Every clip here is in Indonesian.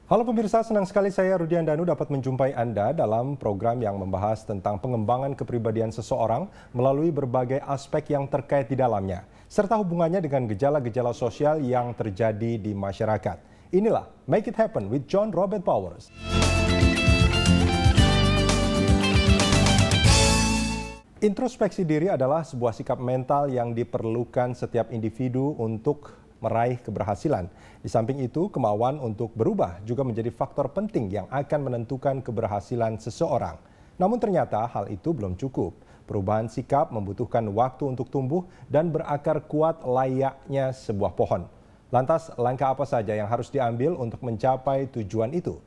Halo pemirsa, senang sekali saya Rudian Danu dapat menjumpai Anda dalam program yang membahas tentang pengembangan kepribadian seseorang melalui berbagai aspek yang terkait di dalamnya, serta hubungannya dengan gejala-gejala sosial yang terjadi di masyarakat. Inilah Make It Happen with John Robert Powers. Introspeksi diri adalah sebuah sikap mental yang diperlukan setiap individu untuk meraih keberhasilan. Di samping itu, kemauan untuk berubah juga menjadi faktor penting yang akan menentukan keberhasilan seseorang. Namun ternyata hal itu belum cukup. Perubahan sikap membutuhkan waktu untuk tumbuh dan berakar kuat layaknya sebuah pohon. Lantas, langkah apa saja yang harus diambil untuk mencapai tujuan itu?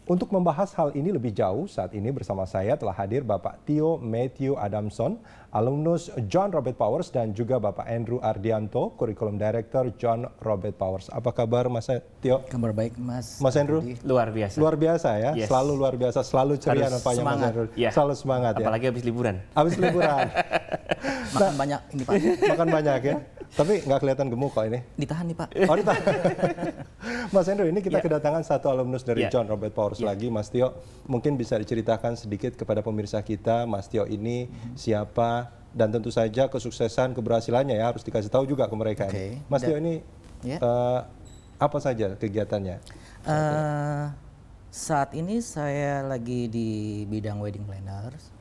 Untuk membahas hal ini lebih jauh, saat ini bersama saya telah hadir Bapak Tio Matthew Adamson, alumnus John Robert Powers, dan juga Bapak Andrew Ardianto, Curriculum Director John Robert Powers. Apa kabar Mas Tio? Kabar baik Mas. Mas Andrew? Luar biasa. Luar biasa ya, Yes. Selalu luar biasa, selalu ceria Harus nampaknya Mas Andrew. Ya. Selalu semangat ya. Apalagi habis liburan. Habis liburan. Makan banyak ini Pak. Makan banyak ya. Tapi nggak kelihatan gemuk kok ini. Ditahan nih Pak. Oh, ditahan. Mas Andrew, ini kita kedatangan satu alumnus dari John Robert Powers lagi, Mas Tio. Mungkin bisa diceritakan sedikit kepada pemirsa kita, Mas Tio ini siapa, dan tentu saja kesuksesan, keberhasilannya ya harus dikasih tahu juga ke mereka. Ini. Mas Tio ini apa saja kegiatannya? Saat ini saya lagi di bidang wedding planners,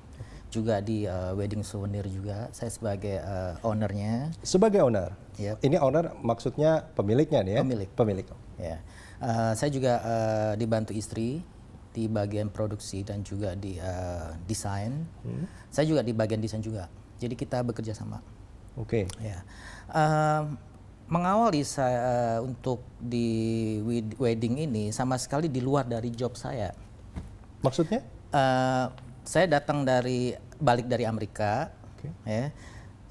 juga di wedding souvenir juga. Saya sebagai ownernya. Sebagai owner? Yep. Ini owner maksudnya pemiliknya nih ya? Pemilik. Ya. Saya juga dibantu istri di bagian produksi dan juga di desain. Saya juga di bagian desain juga. Jadi kita bekerja sama. Oke. Ya. Mengawali saya untuk di wedding ini sama sekali di luar dari job saya. Maksudnya? Saya datang balik dari Amerika. Ya.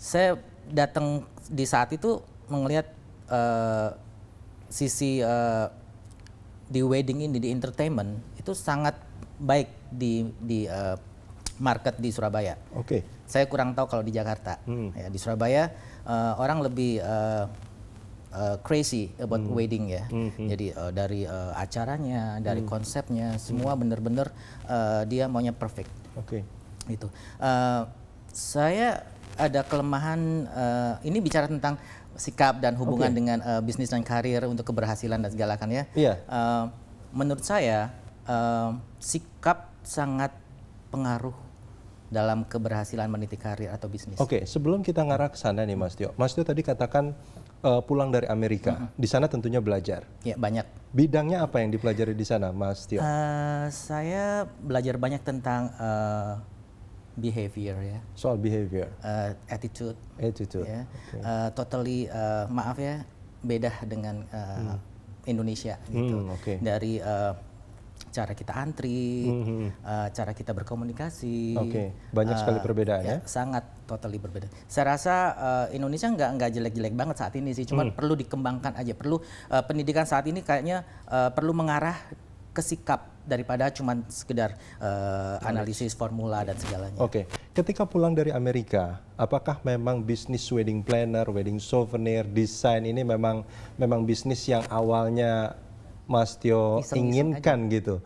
Saya datang di saat itu melihat sisi di wedding ini, di entertainment itu sangat baik di market di Surabaya. Oke. Saya kurang tahu kalau di Jakarta. Ya, di Surabaya orang lebih crazy about wedding ya. Jadi dari acaranya, dari konsepnya, semua benar-benar dia maunya perfect. Oke. Itu. Saya ada kelemahan. Ini bicara tentang sikap dan hubungan dengan bisnis dan karir untuk keberhasilan dan segala kan ya. Iya. Menurut saya sikap sangat pengaruh dalam keberhasilan meniti karir atau bisnis. Oke, sebelum kita ngarah ke sana nih Mas Tio. Mas Tio tadi katakan pulang dari Amerika. Di sana tentunya belajar. Ya, banyak. Bidangnya apa yang dipelajari di sana, Mas Tio? Saya belajar banyak tentang behavior ya. Soal behavior. Attitude. Ya. Ya. Totally maaf ya, beda dengan Indonesia gitu. Dari cara kita antri, cara kita berkomunikasi. Banyak sekali perbedaan ya? Sangat totally berbeda. Saya rasa Indonesia nggak jelek-jelek banget saat ini sih, cuman perlu dikembangkan aja. Perlu pendidikan saat ini kayaknya perlu mengarah ke sikap daripada cuman sekedar analisis formula dan segalanya. Oke, ketika pulang dari Amerika, apakah memang bisnis wedding planner, wedding souvenir, desain ini memang bisnis yang awalnya Mas Tio inginkan gitu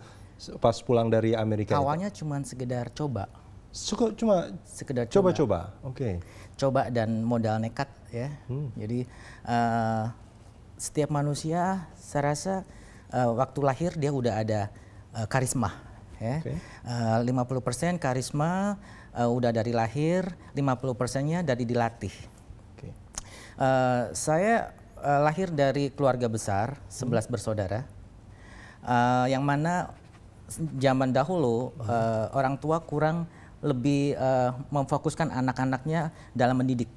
pas pulang dari Amerika? Awalnya cuma sekedar coba. Cuma sekedar coba-coba. Oke. Coba dan modal nekat ya. Jadi setiap manusia saya rasa waktu lahir dia udah ada karisma ya. 50% karisma udah dari lahir, 50%-nya dari dilatih. Saya lahir dari keluarga besar, 11 bersaudara, yang mana zaman dahulu orang tua kurang lebih memfokuskan anak-anaknya dalam mendidik.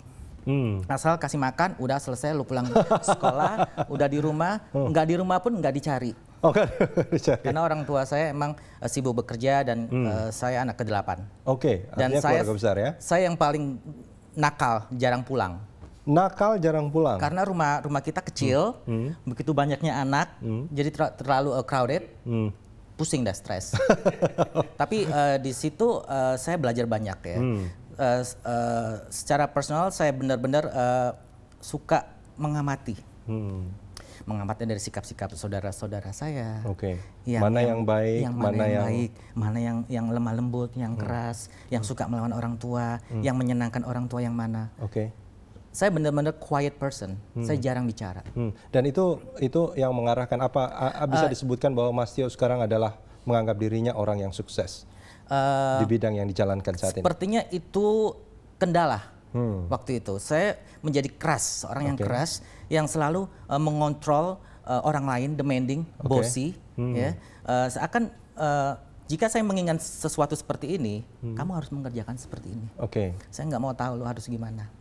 Asal kasih makan, udah selesai, lu pulang sekolah, udah di rumah, nggak di rumah pun nggak dicari. Karena orang tua saya emang sibuk bekerja dan saya anak ke-8. Dan keluarga besar ya? Saya yang paling nakal, jarang pulang. Nakal jarang pulang. Karena rumah kita kecil, begitu banyaknya anak, jadi terlalu crowded, pusing dah, stres. Tapi di situ saya belajar banyak ya. Secara personal saya benar-benar suka mengamati. mengamatnya dari sikap-sikap saudara-saudara saya. Oke. Mana yang baik, mana yang lemah lembut, yang keras, yang suka melawan orang tua, yang menyenangkan orang tua yang mana. Oke. Saya benar-benar quiet person. Saya jarang bicara. Dan itu yang mengarahkan apa? Bisa disebutkan bahwa Mas Tio sekarang adalah menganggap dirinya orang yang sukses di bidang yang dijalankan saat ini. Sepertinya itu kendala. Waktu itu saya menjadi keras, seorang yang keras, yang selalu mengontrol orang lain, demanding, bossy, ya. Seakan jika saya mengingat sesuatu seperti ini, kamu harus mengerjakan seperti ini. Saya nggak mau tahu lu harus gimana.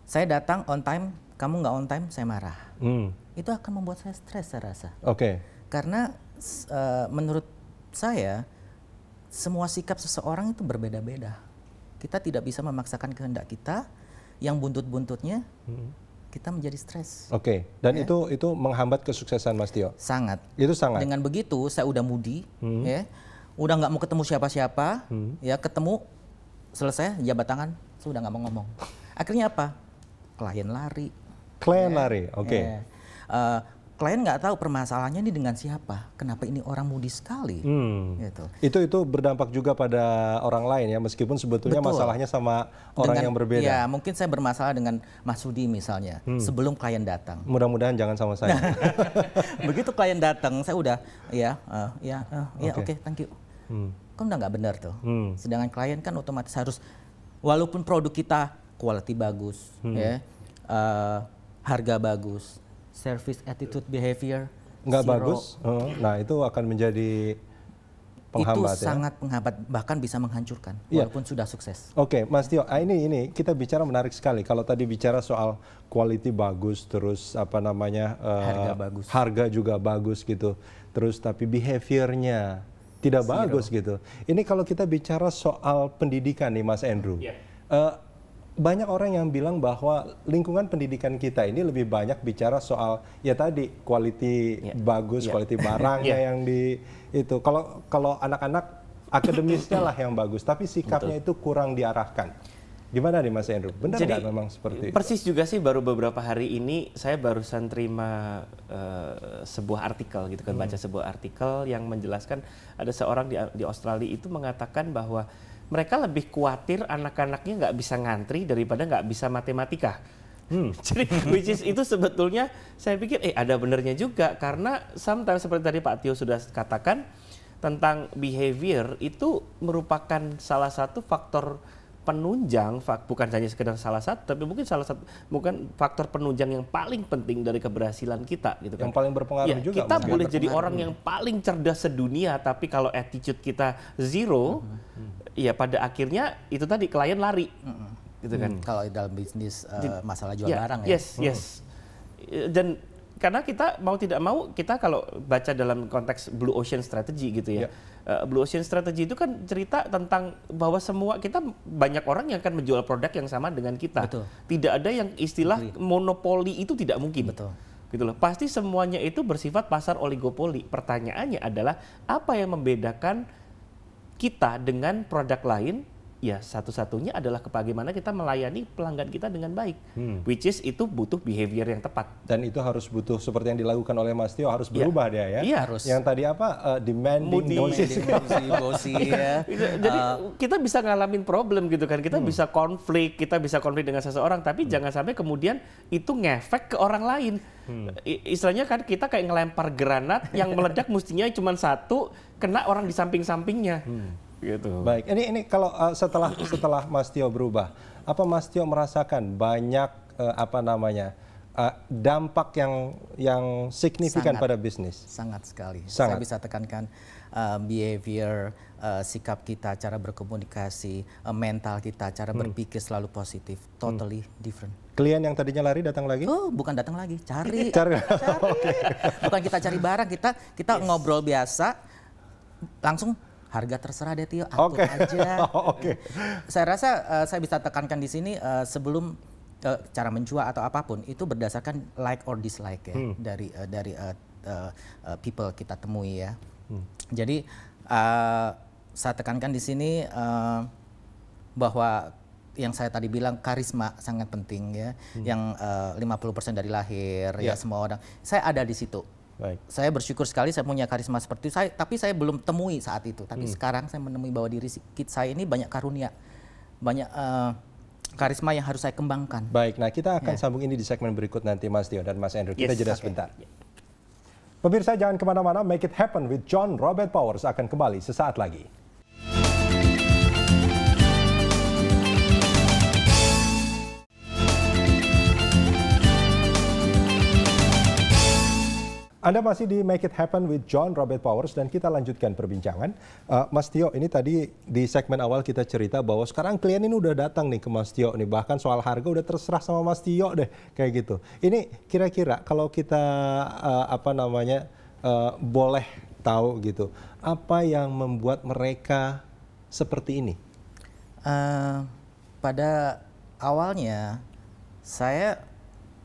Saya datang on time, kamu nggak on time, saya marah. Itu akan membuat saya stres, saya rasa. Karena menurut saya semua sikap seseorang itu berbeda-beda. Kita tidak bisa memaksakan kehendak kita, yang buntut-buntutnya kita menjadi stres. Dan itu menghambat kesuksesan Mas Tio? Sangat. Itu sangat? Dengan begitu saya udah moody, ya, udah nggak mau ketemu siapa-siapa, ya ketemu, selesai, jabat tangan, sudah nggak mau ngomong. Akhirnya apa? Klien lari. Klien lari, Klien nggak tahu permasalahannya ini dengan siapa, kenapa ini orang moody sekali. Gitu. Itu berdampak juga pada orang lain ya, meskipun sebetulnya masalahnya sama orang yang berbeda. Ya, mungkin saya bermasalah dengan Mas Sudi misalnya, sebelum klien datang. Mudah-mudahan jangan sama saya. Begitu klien datang, saya udah, oke, thank you. Kan udah nggak benar tuh. Sedangkan klien kan otomatis harus, walaupun produk kita quality bagus, ya, harga bagus, service attitude behavior nggak bagus, nah itu akan menjadi penghambat. Itu sangat penghambat, bahkan bisa menghancurkan walaupun sudah sukses. Mas Tio, ini kita bicara menarik sekali. Kalau tadi bicara soal quality bagus, terus harga juga bagus gitu, terus tapi behaviornya tidak bagus gitu. Ini kalau kita bicara soal pendidikan nih Mas Andrew. Banyak orang yang bilang bahwa lingkungan pendidikan kita ini lebih banyak bicara soal ya tadi quality bagus, quality barangnya yang di itu. Kalau anak-anak akademisnya lah yang bagus, tapi sikapnya itu kurang diarahkan. Gimana nih Mas Andrew? Benar nggak memang seperti itu? Persis juga sih, baru beberapa hari ini saya barusan terima sebuah artikel gitu kan, baca sebuah artikel yang menjelaskan ada seorang di Australia itu mengatakan bahwa mereka lebih khawatir anak-anaknya nggak bisa ngantri daripada nggak bisa matematika. Jadi which is itu sebetulnya saya pikir ada benernya juga, karena sometimes seperti tadi Pak Tio sudah katakan tentang behavior itu merupakan salah satu faktor penunjang, bukan hanya sekedar salah satu, tapi mungkin faktor penunjang yang paling penting dari keberhasilan kita gitu kan. Yang paling berpengaruh juga. Kita boleh jadi orang yang paling cerdas sedunia, tapi kalau attitude kita zero, ya pada akhirnya itu tadi klien lari, gitu kan. Kalau dalam bisnis masalah jual barang Yes. Dan karena kita mau tidak mau, kita kalau baca dalam konteks Blue Ocean Strategy gitu ya. Blue Ocean Strategy itu kan cerita tentang bahwa kita banyak orang yang akan menjual produk yang sama dengan kita. Betul. Tidak ada yang istilah monopoli, itu tidak mungkin. Betul. Gitu loh. Pasti semuanya itu bersifat pasar oligopoli. Pertanyaannya adalah apa yang membedakan kita dengan produk lain? Ya satu-satunya adalah bagaimana kita melayani pelanggan kita dengan baik, which is itu butuh behavior yang tepat. Dan itu harus butuh seperti yang dilakukan oleh Mas Tio, harus berubah dia ya. Iya harus. Yang tadi apa demanding, bossy ya. Jadi kita bisa ngalamin problem gitu kan, kita bisa konflik dengan seseorang, tapi jangan sampai kemudian itu ngefek ke orang lain. Istilahnya kan kita kayak ngelempar granat yang meledak mestinya cuma satu, kena orang di samping-sampingnya. Gitu. Baik, ini kalau setelah Mas Tio berubah, apa Mas Tio merasakan banyak dampak yang signifikan pada bisnis? Sangat sekali. Sangat. Saya bisa tekankan behavior, sikap kita, cara berkomunikasi, mental kita, cara berpikir selalu positif, totally different. Klien yang tadinya lari datang lagi? Oh, bukan datang lagi, cari. Bukan kita cari barang, kita ngobrol biasa, langsung harga terserah deh Tio, atur aja. Saya rasa saya bisa tekankan di sini sebelum cara menjual atau apapun itu berdasarkan like or dislike ya dari people kita temui ya. Jadi saya tekankan di sini bahwa yang saya tadi bilang karisma sangat penting ya, yang 50% dari lahir ya semua orang. Saya ada di situ. Baik. Saya bersyukur sekali saya punya karisma seperti itu. Tapi saya belum temui saat itu. Tapi sekarang saya menemui bahwa diri saya ini banyak karunia, banyak karisma yang harus saya kembangkan. Baik, nah kita akan sambung ini di segmen berikut nanti Mas Tio dan Mas Andrew. Kita jeda sebentar. Pemirsa jangan kemana-mana, Make It Happen with John Robert Powers akan kembali sesaat lagi. Anda masih di Make It Happen with John Robert Powers dan kita lanjutkan perbincangan. Mas Tio, ini tadi di segmen awal kita cerita bahwa sekarang klien ini udah datang nih ke Mas Tio nih, bahkan soal harga udah terserah sama Mas Tio deh, kayak gitu. Ini kira-kira kalau kita boleh tahu gitu, apa yang membuat mereka seperti ini? Pada awalnya saya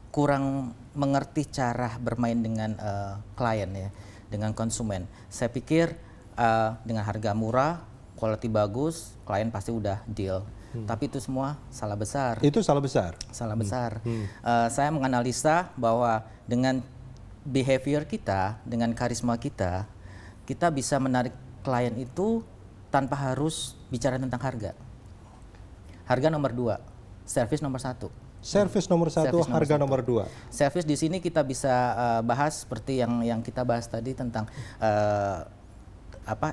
kurang mengerti cara bermain dengan klien ya, dengan konsumen. Saya pikir dengan harga murah, quality bagus, klien pasti udah deal. Tapi itu semua salah besar. Itu salah besar? Salah besar. Saya menganalisa bahwa dengan behavior kita, dengan karisma kita, kita bisa menarik klien itu tanpa harus bicara tentang harga. Harga nomor 2, service nomor 1. Service nomor 1, harga nomor 2. Service di sini kita bisa bahas seperti yang kita bahas tadi tentang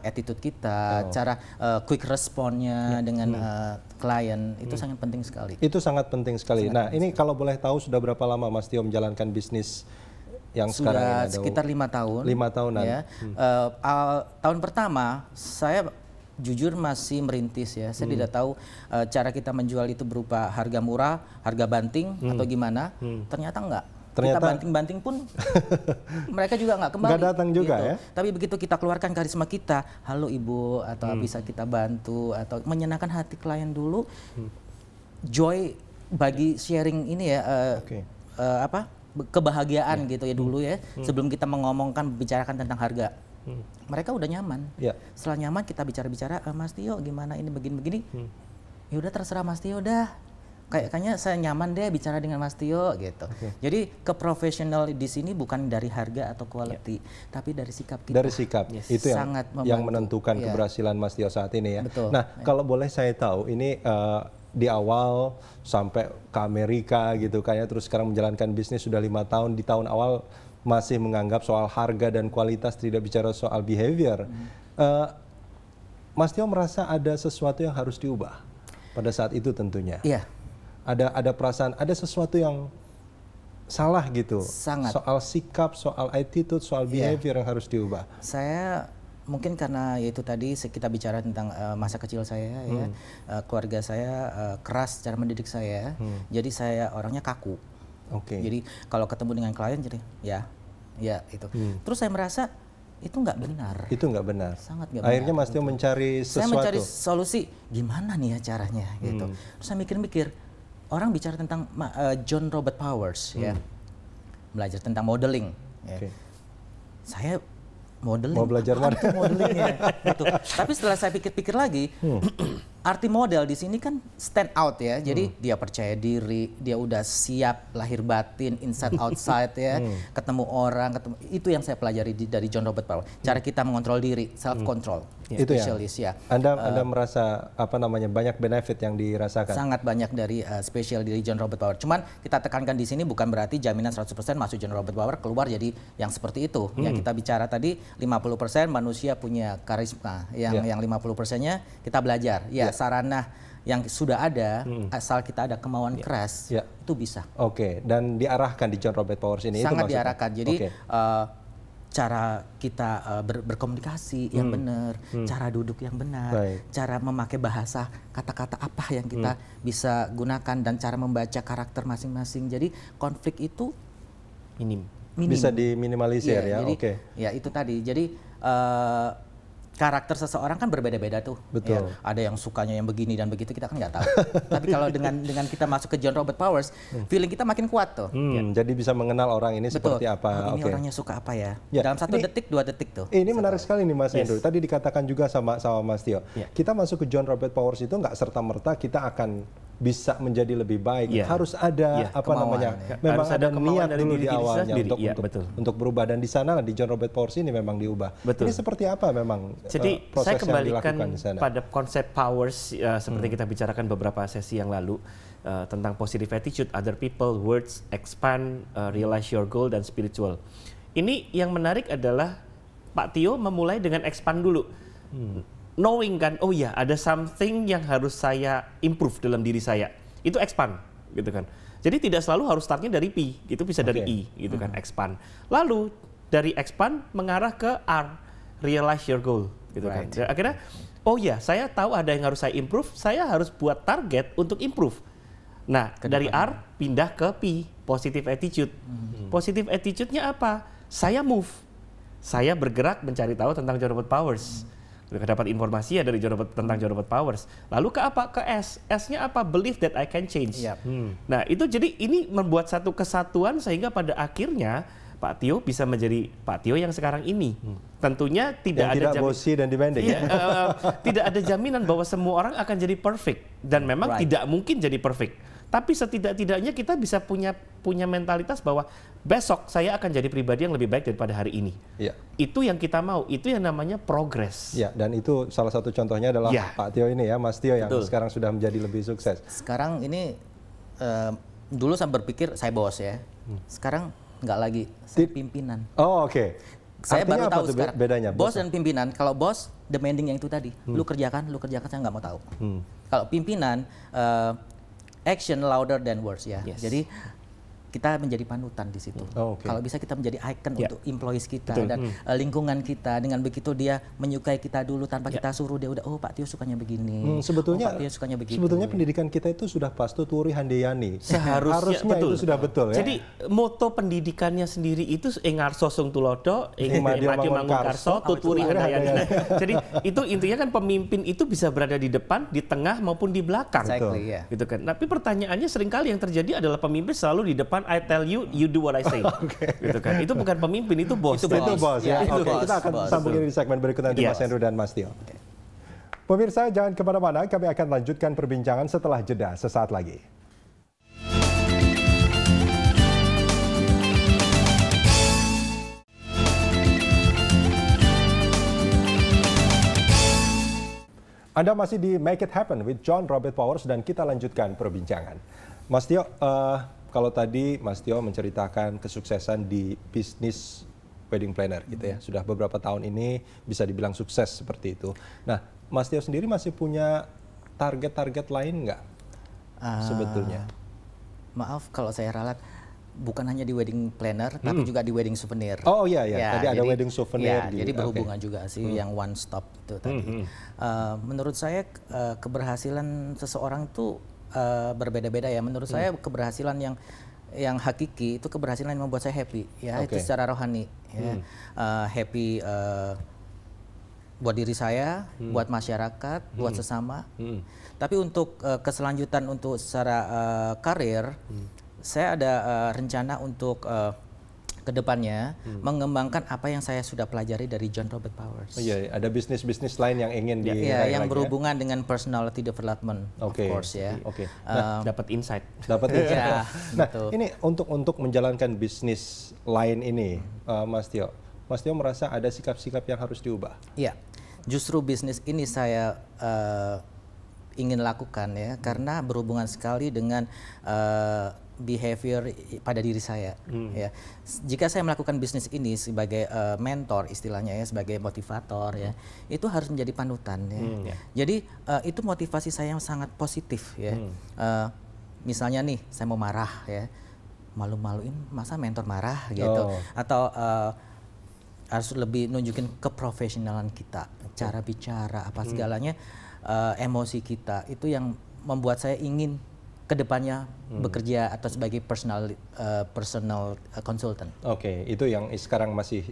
attitude kita, cara quick responnya dengan klien itu sangat penting sekali. Itu sangat penting sekali. Nah, ini kalau boleh tahu sudah berapa lama Mas Tio menjalankan bisnis yang sekarang ini? Sudah sekitar 5 tahun. 5 tahunan. Ya. Tahun pertama saya jujur masih merintis ya. Saya tidak tahu cara kita menjual itu berupa harga murah, harga banting atau gimana. Ternyata enggak. Kita banting-banting pun mereka juga nggak kembali. Nggak datang juga gitu. ya. Tapi begitu kita keluarkan karisma kita, halo ibu, atau bisa kita bantu, atau menyenangkan hati klien dulu, joy bagi sharing ini ya, kebahagiaan gitu ya dulu ya. Sebelum kita mengomongkan, bicarakan tentang harga. Mereka udah nyaman. Setelah nyaman kita bicara-bicara, Mas Tio gimana ini begini-begini. Ya udah terserah Mas Tio dah. Kayaknya saya nyaman deh bicara dengan Mas Tio gitu. Jadi keprofesional di sini bukan dari harga atau quality, tapi dari sikap kita. Dari sikap. Itu yang menentukan keberhasilan Mas Tio saat ini ya. Betul. Nah, kalau boleh saya tahu ini di awal sampai ke Amerika gitu kayaknya, terus sekarang menjalankan bisnis sudah 5 tahun. Di tahun awal masih menganggap soal harga dan kualitas, tidak bicara soal behavior. Mas Tio merasa ada sesuatu yang harus diubah pada saat itu tentunya. Iya. Ada perasaan, ada sesuatu yang salah gitu. Sangat. Soal sikap, soal attitude, soal behavior yang harus diubah. Saya mungkin karena yaitu tadi kita bicara tentang masa kecil saya ya, keluarga saya keras cara mendidik saya. Jadi saya orangnya kaku. Jadi kalau ketemu dengan klien jadi ya itu. Terus saya merasa itu nggak benar. Itu nggak benar. Sangat nggak benar. Akhirnya Mas Tio mencari sesuatu. Saya mencari solusi gimana nih ya caranya gitu. Terus saya mikir-mikir, orang bicara tentang John Robert Powers ya, belajar tentang modeling. Ya. Saya modeling. Mau belajar modeling ya. Gitu. Tapi setelah saya pikir-pikir lagi, arti model di sini kan stand out ya. Jadi dia percaya diri, dia udah siap lahir batin, inside outside ya. Ketemu orang, itu yang saya pelajari dari John Robert Powers. Cara kita mengontrol diri, self control. Itu ya. Anda merasa banyak benefit yang dirasakan? Sangat banyak dari spesial dari John Robert Powers. Cuman kita tekankan di sini bukan berarti jaminan 100% masuk John Robert Powers keluar jadi yang seperti itu. Yang kita bicara tadi 50% manusia punya karisma, yang 50%-nya kita belajar. Sarana yang sudah ada, asal kita ada kemauan keras, itu bisa. Dan diarahkan di John Robert Powers ini. Sangat itu diarahkan. Jadi cara kita berkomunikasi yang benar, cara duduk yang benar, cara memakai bahasa, kata-kata apa yang kita bisa gunakan, dan cara membaca karakter masing-masing. Jadi konflik itu minim. Bisa diminimalisir ya. Jadi, ya itu tadi. Jadi karakter seseorang kan berbeda-beda tuh. Betul. Ya, ada yang sukanya yang begini dan begitu, kita kan nggak tahu. Tapi kalau dengan kita masuk ke John Robert Powers, feeling kita makin kuat tuh. Jadi bisa mengenal orang ini seperti apa. Ini orangnya suka apa ya. Dalam 1 detik, 2 detik tuh. Ini menarik sekali nih Mas Andrew. Tadi dikatakan juga sama Mas Tio. Kita masuk ke John Robert Powers itu nggak serta-merta kita akan bisa menjadi lebih baik, harus ada apa kemauan, namanya, memang harus ada ada kemauan niat dari dulu diri di kita awalnya sendiri. untuk berubah, dan di sana di John Robert Powers ini memang diubah. Betul. Ini seperti apa memang Jadi proses saya yang kembalikan dilakukan di sana? pada konsep powers seperti kita bicarakan beberapa sesi yang lalu tentang positive attitude, other people, words, expand, realize your goal, dan spiritual. Ini yang menarik adalah Pak Tio memulai dengan expand dulu. Knowing kan, oh ya ada something yang harus saya improve dalam diri saya. Itu expand gitu kan. Jadi tidak selalu harus startnya dari P, itu bisa dari I gitu kan, expand. Lalu dari expand mengarah ke R, realize your goal gitu kan. Dan akhirnya oh ya, saya tahu ada yang harus saya improve, saya harus buat target untuk improve. Nah, dari R pindah ke P, positive attitude. Positive attitude-nya apa? Saya move. Saya bergerak mencari tahu tentang John Robert Powers. Dapat informasi ya dari tentang John Robert Powers. Lalu ke apa? Ke S. S-nya apa? Believe that I can change. Nah, itu jadi ini membuat satu kesatuan sehingga pada akhirnya Pak Tio bisa menjadi Pak Tio yang sekarang ini. Tentunya tidak ada bossy dan demanding. Tidak ada jaminan bahwa semua orang akan jadi perfect, dan memang tidak mungkin jadi perfect. Tapi setidak-tidaknya kita bisa punya mentalitas bahwa besok saya akan jadi pribadi yang lebih baik daripada hari ini. Itu yang kita mau, itu yang namanya progress. Ya, dan itu salah satu contohnya adalah Pak Tio ini ya, Mas Tio yang sekarang sudah menjadi lebih sukses. Sekarang ini dulu saya berpikir saya bos ya. Sekarang nggak lagi, saya pimpinan. Oh, oke. Saya Artinya baru tahu sekarang bedanya bos dan pimpinan. Kalau bos demanding yang itu tadi, lu kerjakan saya nggak mau tahu. Kalau pimpinan action louder than words ya. Jadi kita menjadi panutan di situ. Kalau bisa kita menjadi icon untuk employees kita dan lingkungan kita. Dengan begitu dia menyukai kita dulu tanpa kita suruh, dia udah Pak Tio sukanya begini. Sebetulnya Pak Tio sukanya begitu. Sebetulnya pendidikan kita itu sudah pas tuturi handayani. Harusnya itu sudah betul ya. Jadi moto pendidikannya sendiri itu Engarso Sung Tulodo, Madiu Mangunkarso, tuturi handayani. Jadi itu intinya kan pemimpin itu bisa berada di depan, di tengah maupun di belakang. Gitu kan. Tapi pertanyaannya seringkali yang terjadi adalah pemimpin selalu di depan, I tell you, you do what I say. Gitu kan. Itu bukan pemimpin, itu bos. Itu bos ya. Kita akan sambung ini di segmen berikutnya nanti Mas Hendro dan Mas Tio. Pemirsa, jangan kemana-mana, kami akan lanjutkan perbincangan setelah jeda sesaat lagi. Anda masih di Make It Happen with John Robert Powers dan kita lanjutkan perbincangan. Mas Tio, kalau tadi Mas Tio menceritakan kesuksesan di bisnis wedding planner gitu ya, sudah beberapa tahun ini bisa dibilang sukses seperti itu. Nah, Mas Tio sendiri masih punya target-target lain nggak sebetulnya? Maaf kalau saya ralat, bukan hanya di wedding planner, tapi juga di wedding souvenir. Oh iya, tadi ada wedding souvenir. Jadi berhubungan juga sih, yang one stop itu tadi. Menurut saya keberhasilan seseorang itu berbeda-beda ya. Menurut saya keberhasilan yang hakiki itu keberhasilan yang membuat saya happy ya, itu secara rohani ya. Happy buat diri saya, buat masyarakat, buat sesama. Tapi untuk keselanjutan untuk secara karir, saya ada rencana untuk kedepannya mengembangkan apa yang saya sudah pelajari dari John Robert Powers. Iya, ada bisnis-bisnis lain yang ingin yang berhubungan dengan personality development, of course ya. Nah, dapat insight. Nah, ini untuk menjalankan bisnis lain ini, Mas Tio merasa ada sikap-sikap yang harus diubah? Iya, justru bisnis ini saya ingin lakukan ya, karena berhubungan sekali dengan behavior pada diri saya. Ya, jika saya melakukan bisnis ini sebagai mentor istilahnya ya, sebagai motivator ya, itu harus menjadi panutan ya. Jadi itu motivasi saya yang sangat positif ya. Misalnya nih, saya mau marah ya, malu-maluin masa mentor marah gitu, atau harus lebih nunjukin keprofesionalan kita, cara bicara apa segalanya, emosi kita, itu yang membuat saya ingin kedepannya bekerja atau sebagai personal consultant. Itu yang sekarang masih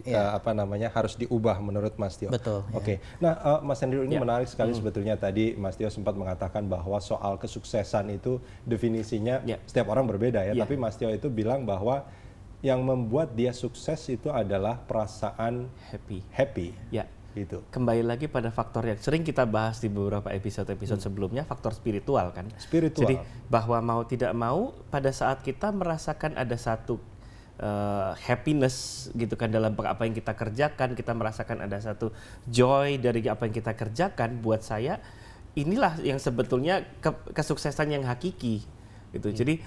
harus diubah menurut Mas Tio. Betul. Nah, Mas Hendro, ini menarik sekali sebetulnya. Tadi Mas Tio sempat mengatakan bahwa soal kesuksesan itu definisinya setiap orang berbeda ya. Tapi Mas Tio itu bilang bahwa yang membuat dia sukses itu adalah perasaan happy. gitu. Kembali lagi pada faktor yang sering kita bahas di beberapa episode-episode sebelumnya, faktor spiritual kan. Spiritual. Jadi bahwa mau tidak mau pada saat kita merasakan ada satu happiness gitu kan dalam apa yang kita kerjakan, kita merasakan ada satu joy dari apa yang kita kerjakan, buat saya inilah yang sebetulnya kesuksesan yang hakiki gitu. Jadi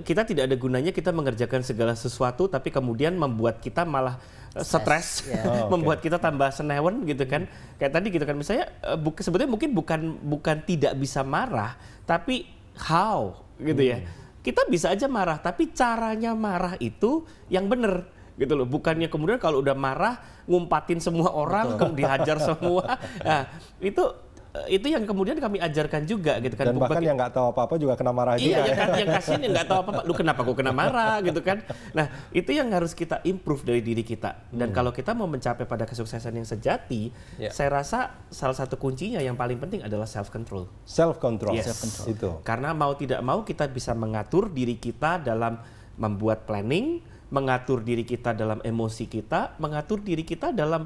kita tidak ada gunanya kita mengerjakan segala sesuatu tapi kemudian membuat kita malah stres, membuat kita tambah senewen gitu kan. Kayak tadi gitu kan, misalnya sebetulnya mungkin bukan tidak bisa marah, tapi how gitu ya. Kita bisa aja marah, tapi caranya marah itu yang benar gitu loh. Bukannya kemudian kalau udah marah ngumpatin semua orang, dihajar semua. Nah, itu yang kemudian kami ajarkan juga gitu kan. Dan bahkan yang nggak tahu apa-apa juga kena marah juga. Iya, yang kasihan yang nggak tahu apa-apa, lu kenapa kok kena marah gitu kan. Nah, itu yang harus kita improve dari diri kita. Dan kalau kita mau mencapai pada kesuksesan yang sejati, saya rasa salah satu kuncinya yang paling penting adalah self control. Self control. Yes. Self-control. Itu. Karena mau tidak mau kita bisa mengatur diri kita dalam membuat planning, mengatur diri kita dalam emosi kita, mengatur diri kita dalam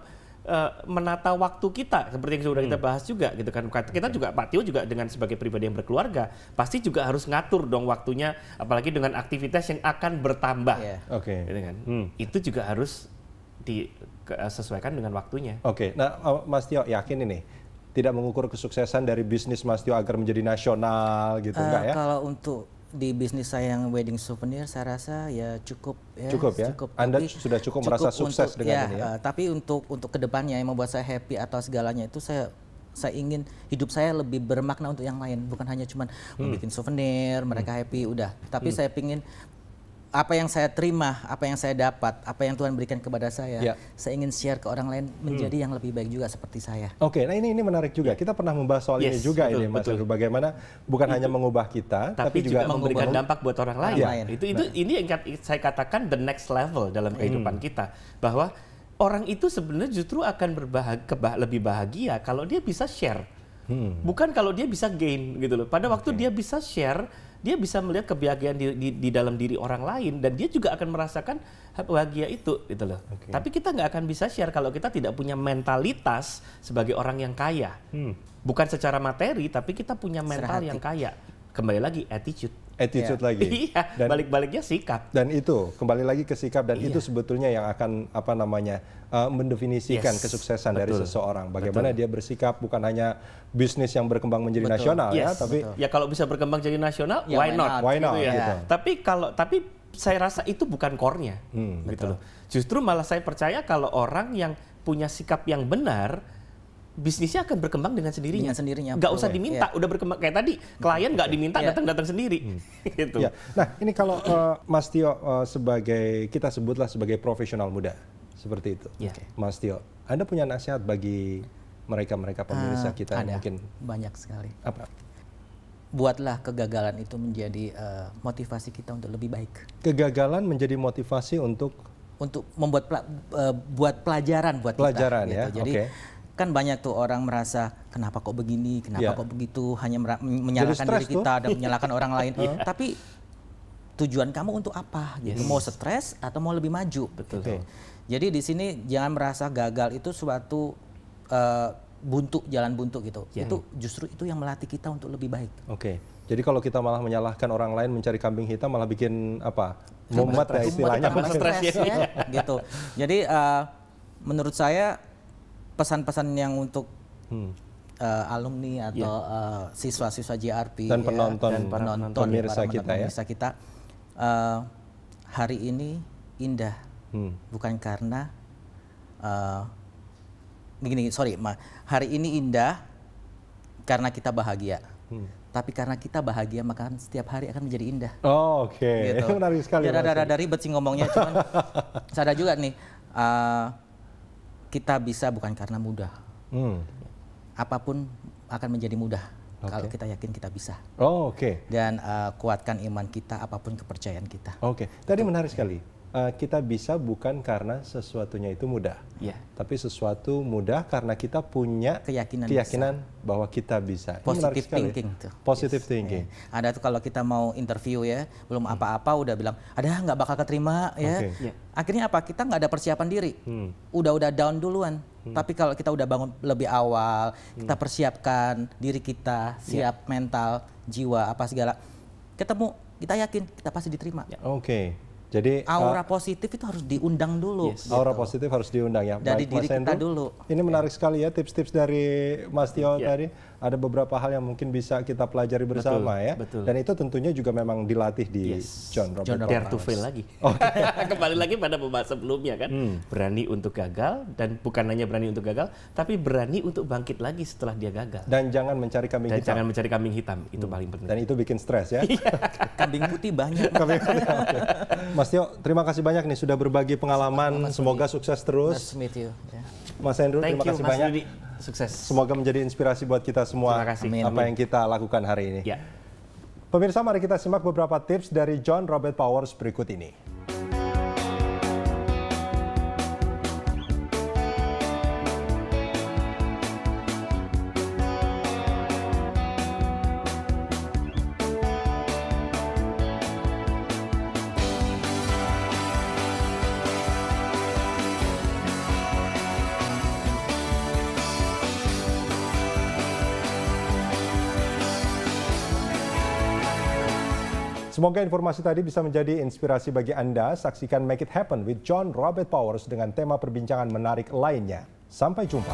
menata waktu kita, seperti yang sudah kita bahas juga gitu kan. Kita juga, Pak Tio juga dengan sebagai pribadi yang berkeluarga pasti juga harus ngatur dong waktunya, apalagi dengan aktivitas yang akan bertambah. Gitu kan. Itu juga harus disesuaikan dengan waktunya. Nah Mas Tio yakin ini tidak mengukur kesuksesan dari bisnis Mas Tio agar menjadi nasional gitu enggak ya? Kalau untuk di bisnis saya yang wedding souvenir, saya rasa ya cukup ya. Cukup. Anda sudah cukup merasa sukses dengan ini ya? Tapi untuk kedepannya yang membuat saya happy atau segalanya itu saya ingin hidup saya lebih bermakna untuk yang lain, bukan hanya cuman bikin souvenir, mereka happy udah. Tapi saya pingin apa yang saya terima, apa yang saya dapat, apa yang Tuhan berikan kepada saya ingin share ke orang lain menjadi yang lebih baik juga seperti saya. Nah ini menarik juga. Kita pernah membahas soal ini juga ini Mas Andrew, bagaimana bukan hanya mengubah kita, tapi juga memberikan dampak buat orang lain. Ini yang saya katakan the next level dalam kehidupan kita, bahwa orang itu sebenarnya justru akan lebih bahagia kalau dia bisa share, bukan kalau dia bisa gain gitu loh. Pada waktu dia bisa share, dia bisa melihat kebahagiaan di dalam diri orang lain, dan dia juga akan merasakan bahagia itu gitu loh. Tapi kita nggak akan bisa share kalau kita tidak punya mentalitas sebagai orang yang kaya. Bukan secara materi, tapi kita punya mental yang kaya. Kembali lagi attitude lagi. Iya, balik-baliknya sikap. Dan itu kembali lagi ke sikap, dan itu sebetulnya yang akan mendefinisikan kesuksesan dari seseorang. Bagaimana dia bersikap, bukan hanya bisnis yang berkembang menjadi nasional ya, tapi ya kalau bisa berkembang jadi nasional, why not? Gitu ya. Gitu. Tapi saya rasa itu bukan core-nya gitu loh. Justru malah saya percaya kalau orang yang punya sikap yang benar, bisnisnya akan berkembang dengan sendirinya. Nggak usah diminta, udah berkembang. Kayak tadi, klien nggak diminta, datang sendiri. Gitu. Nah, ini kalau Mas Tio kita sebutlah sebagai profesional muda, seperti itu. Mas Tio, Anda punya nasihat bagi mereka pemirsa kita yang mungkin banyak sekali. Apa? Buatlah kegagalan itu menjadi motivasi kita untuk lebih baik. Kegagalan menjadi motivasi untuk membuat buat pelajaran buat kita. Gitu. Jadi kan banyak tuh orang merasa kenapa kok begini, kenapa kok begitu, hanya menyalahkan diri kita dan menyalahkan orang lain. Tapi tujuan kamu untuk apa? Gitu. Mau stres atau mau lebih maju? Betul. Jadi di sini jangan merasa gagal itu suatu jalan buntu gitu. Itu justru itu yang melatih kita untuk lebih baik. Jadi kalau kita malah menyalahkan orang lain, mencari kambing hitam, malah bikin mumet ya istilahnya. Stres ya, gitu. Jadi menurut saya pesan-pesan yang untuk alumni atau siswa-siswa JRP dan penonton pemirsa kita, hari ini indah, bukan karena hari ini indah karena kita bahagia, tapi karena kita bahagia maka setiap hari akan menjadi indah. Gitu. Menarik sekali. Dari ribet sih ngomongnya, cuman sadar juga nih. Kita bisa bukan karena mudah. Apapun akan menjadi mudah kalau kita yakin kita bisa. Oh, oke. Dan kuatkan iman kita, apapun kepercayaan kita. Oke. Tadi menarik sekali. kita bisa bukan karena sesuatunya itu mudah, tapi sesuatu mudah karena kita punya keyakinan bahwa kita bisa. Positive thinking tuh. Positive thinking. Ada tuh kalau kita mau interview ya, belum apa-apa udah bilang, ada nggak bakal keterima ya. Akhirnya apa? Kita nggak ada persiapan diri. Udah down duluan. Tapi kalau kita udah bangun lebih awal, kita persiapkan diri kita, siap mental, jiwa, apa segala. Ketemu, kita yakin kita pasti diterima. Jadi aura positif itu harus diundang dulu. Aura positif harus diundang ya. Dari diri kita dulu. Ini menarik sekali ya tips-tips dari Mas Tio tadi. Ada beberapa hal yang mungkin bisa kita pelajari bersama ya. Dan itu tentunya juga memang dilatih di John Robert Powers. Dare to fail lagi. Kembali lagi pada pembahasan sebelumnya kan. Berani untuk gagal, dan bukan hanya berani untuk gagal, tapi berani untuk bangkit lagi setelah dia gagal. Dan jangan mencari kambing hitam. Jangan mencari kambing hitam, itu paling penting. Dan itu bikin stres ya. Kambing putih banyak. Mas Tio, terima kasih banyak nih sudah berbagi pengalaman. Semoga sukses terus. Nice to meet you. Mas Hendro, terima kasih banyak. Sukses. Semoga menjadi inspirasi buat kita semua apa yang kita lakukan hari ini. Pemirsa, mari kita simak beberapa tips dari John Robert Powers berikut ini. Semoga informasi tadi bisa menjadi inspirasi bagi Anda. Saksikan Make It Happen with John Robert Powers dengan tema perbincangan menarik lainnya. Sampai jumpa.